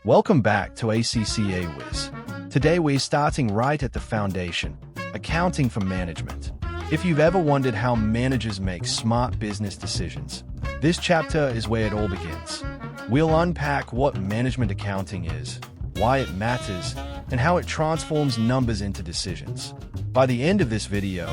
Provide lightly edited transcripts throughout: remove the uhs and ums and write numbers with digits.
Welcome back to ACCA Wiz. Today we're starting right at the foundation, accounting for management. If you've ever wondered how managers make smart business decisions, this chapter is where it all begins. We'll unpack what management accounting is, why it matters, and how it transforms numbers into decisions. By the end of this video,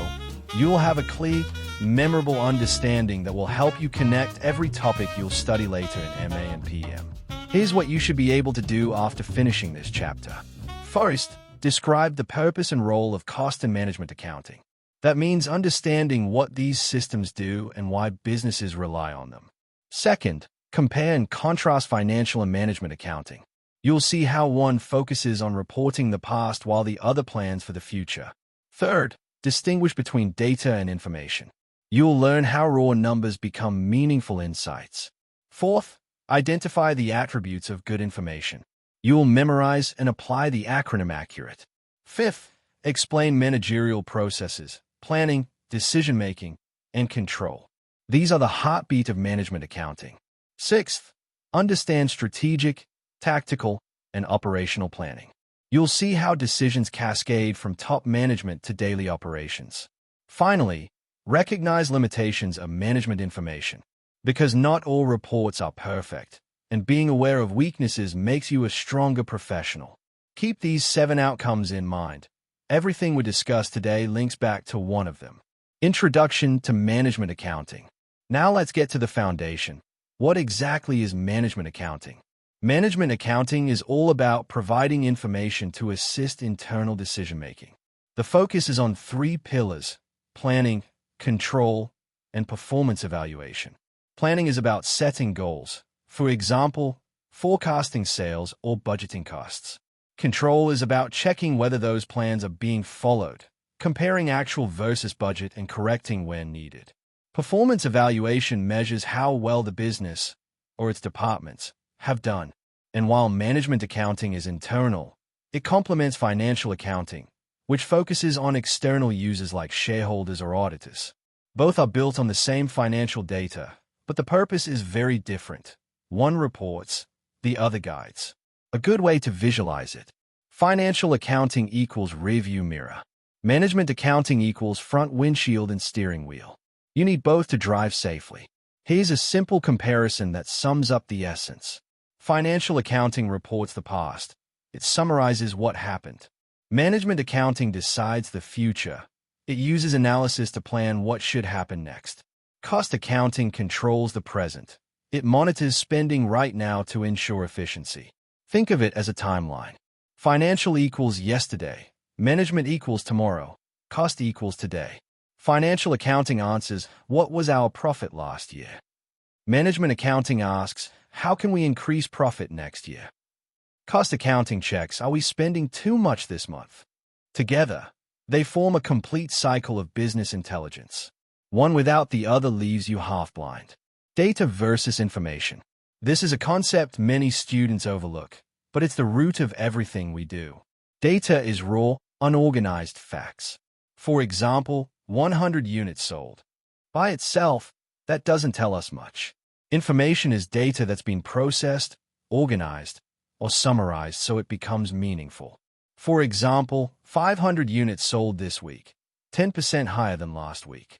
you'll have a clear, memorable understanding that will help you connect every topic you'll study later in MA and PM. Here's what you should be able to do after finishing this chapter. First, describe the purpose and role of cost and management accounting. That means understanding what these systems do and why businesses rely on them. Second, compare and contrast financial and management accounting. You'll see how one focuses on reporting the past while the other plans for the future. Third, distinguish between data and information. You'll learn how raw numbers become meaningful insights. Fourth, identify the attributes of good information. You'll memorize and apply the acronym accurate. Fifth, explain managerial processes, planning, decision-making, and control. These are the heartbeat of management accounting. Sixth, understand strategic, tactical, and operational planning. You'll see how decisions cascade from top management to daily operations. Finally, recognize limitations of management information. Because not all reports are perfect, and being aware of weaknesses makes you a stronger professional. Keep these 7 outcomes in mind. Everything we discussed today links back to one of them. Introduction to Management Accounting. Now let's get to the foundation. What exactly is management accounting? Management accounting is all about providing information to assist internal decision-making. The focus is on 3 pillars: planning, control, and performance evaluation. Planning is about setting goals, for example, forecasting sales or budgeting costs. Control is about checking whether those plans are being followed, comparing actual versus budget and correcting when needed. Performance evaluation measures how well the business, or its departments, have done. And while management accounting is internal, it complements financial accounting, which focuses on external users like shareholders or auditors. Both are built on the same financial data, but the purpose is very different. One reports, the other guides. A good way to visualize it: financial accounting equals rearview mirror. Management accounting equals front windshield and steering wheel. You need both to drive safely. Here's a simple comparison that sums up the essence. Financial accounting reports the past. It summarizes what happened. Management accounting decides the future. It uses analysis to plan what should happen next. Cost accounting controls the present. It monitors spending right now to ensure efficiency. Think of it as a timeline. Financial equals yesterday. Management equals tomorrow. Cost equals today. Financial accounting answers, what was our profit last year? Management accounting asks, how can we increase profit next year? Cost accounting checks, are we spending too much this month? Together, they form a complete cycle of business intelligence. One without the other leaves you half-blind. Data versus information. This is a concept many students overlook, but it's the root of everything we do. Data is raw, unorganized facts. For example, 100 units sold. By itself, that doesn't tell us much. Information is data that's been processed, organized, or summarized so it becomes meaningful. For example, 500 units sold this week, 10% higher than last week.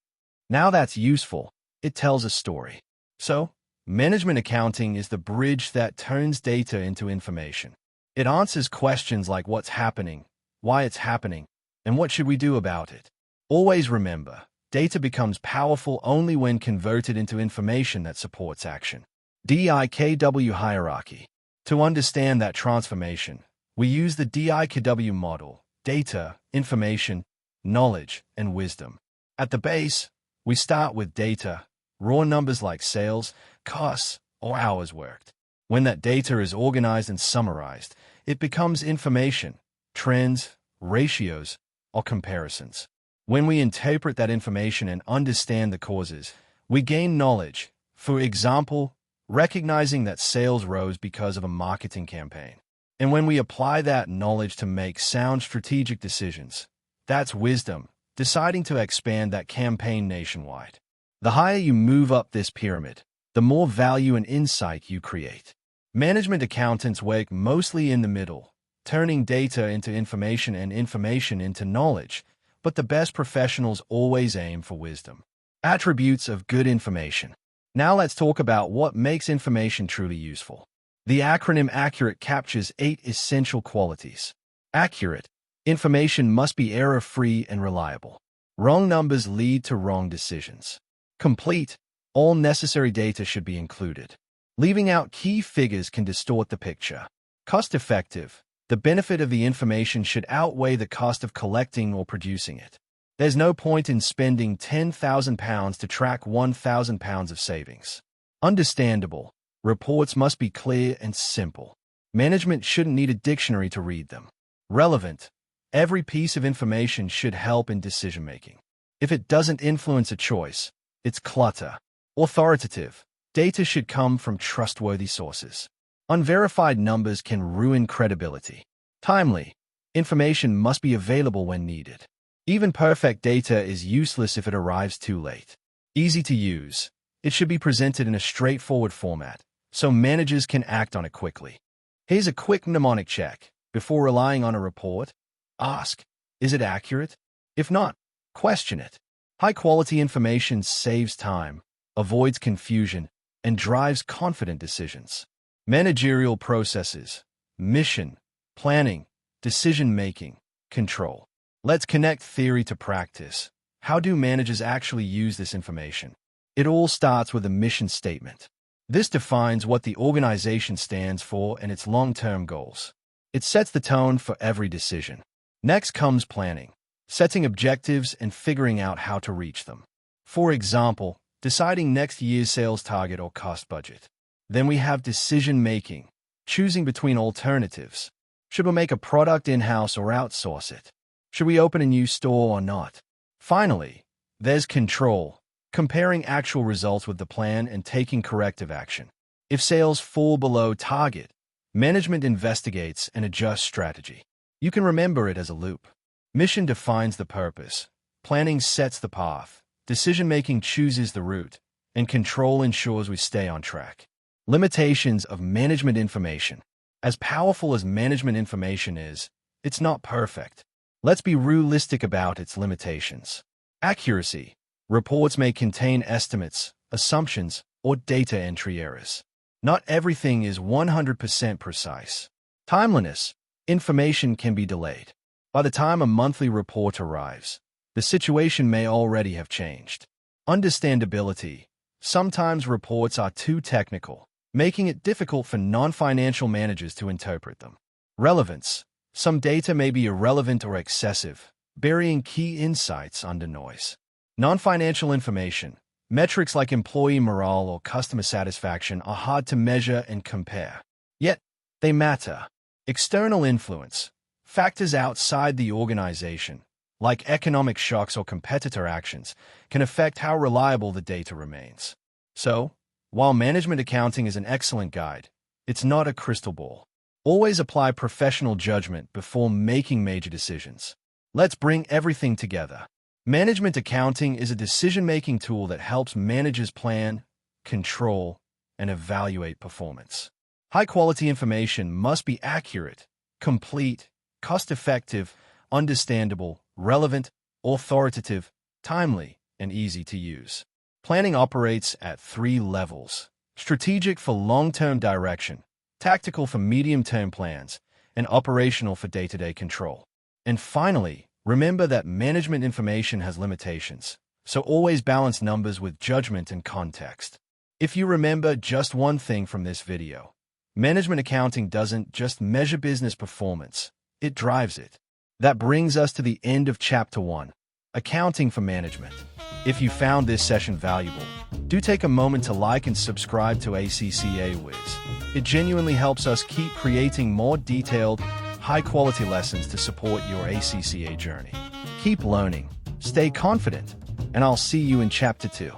Now that's useful. It tells a story. So, management accounting is the bridge that turns data into information. It answers questions like what's happening, why it's happening, and what should we do about it. Always remember, data becomes powerful only when converted into information that supports action. DIKW hierarchy. To understand that transformation, we use the DIKW model: data, information, knowledge, and wisdom. At the base, we start with data, raw numbers like sales, costs, or hours worked. When that data is organized and summarized, it becomes information, trends, ratios, or comparisons. When we interpret that information and understand the causes, we gain knowledge. For example, recognizing that sales rose because of a marketing campaign. And when we apply that knowledge to make sound strategic decisions, that's wisdom, deciding to expand that campaign nationwide. The higher you move up this pyramid, the more value and insight you create. Management accountants work mostly in the middle, turning data into information and information into knowledge, but the best professionals always aim for wisdom. Attributes of good information. Now let's talk about what makes information truly useful. The acronym ACCURATE captures 8 essential qualities. Accurate. Information must be error-free and reliable. Wrong numbers lead to wrong decisions. Complete. All necessary data should be included. Leaving out key figures can distort the picture. Cost-effective. The benefit of the information should outweigh the cost of collecting or producing it. There's no point in spending £10,000 to track £1,000 of savings. Understandable. Reports must be clear and simple. Management shouldn't need a dictionary to read them. Relevant. Every piece of information should help in decision-making. If it doesn't influence a choice, it's clutter. Authoritative. Data should come from trustworthy sources. Unverified numbers can ruin credibility. Timely. Information must be available when needed. Even perfect data is useless if it arrives too late. Easy to use. It should be presented in a straightforward format, so managers can act on it quickly. Here's a quick mnemonic check. Before relying on a report, ask, is it accurate? If not, question it. High-quality information saves time, avoids confusion, and drives confident decisions. Managerial processes, mission, planning, decision-making, control. Let's connect theory to practice. How do managers actually use this information? It all starts with a mission statement. This defines what the organization stands for and its long-term goals. It sets the tone for every decision. Next comes planning, setting objectives and figuring out how to reach them. For example, deciding next year's sales target or cost budget. Then we have decision-making, choosing between alternatives. Should we make a product in-house or outsource it? Should we open a new store or not? Finally, there's control, comparing actual results with the plan and taking corrective action. If sales fall below target, management investigates and adjusts strategy. You can remember it as a loop. Mission defines the purpose, planning sets the path, decision-making chooses the route, and control ensures we stay on track. Limitations of management information. As powerful as management information is, it's not perfect. Let's be realistic about its limitations. Accuracy. Reports may contain estimates, assumptions, or data entry errors. Not everything is 100% precise. Timeliness. Information can be delayed. By the time a monthly report arrives, the situation may already have changed. Understandability. Sometimes reports are too technical, making it difficult for non-financial managers to interpret them. Relevance. Some data may be irrelevant or excessive, burying key insights under noise. Non-financial information. Metrics like employee morale or customer satisfaction are hard to measure and compare. Yet, they matter. External influence. Factors outside the organization, like economic shocks or competitor actions, can affect how reliable the data remains. So, while management accounting is an excellent guide, it's not a crystal ball. Always apply professional judgment before making major decisions. Let's bring everything together. Management accounting is a decision-making tool that helps managers plan, control, and evaluate performance. High-quality information must be accurate, complete, cost-effective, understandable, relevant, authoritative, timely, and easy to use. Planning operates at 3 levels: strategic for long-term direction, tactical for medium-term plans, and operational for day-to-day control. And finally, remember that management information has limitations, so always balance numbers with judgment and context. If you remember just one thing from this video, management accounting doesn't just measure business performance, it drives it. That brings us to the end of Chapter 1, Accounting for Management. If you found this session valuable, do take a moment to like and subscribe to ACCA Wiz. It genuinely helps us keep creating more detailed, high-quality lessons to support your ACCA journey. Keep learning, stay confident, and I'll see you in Chapter 2.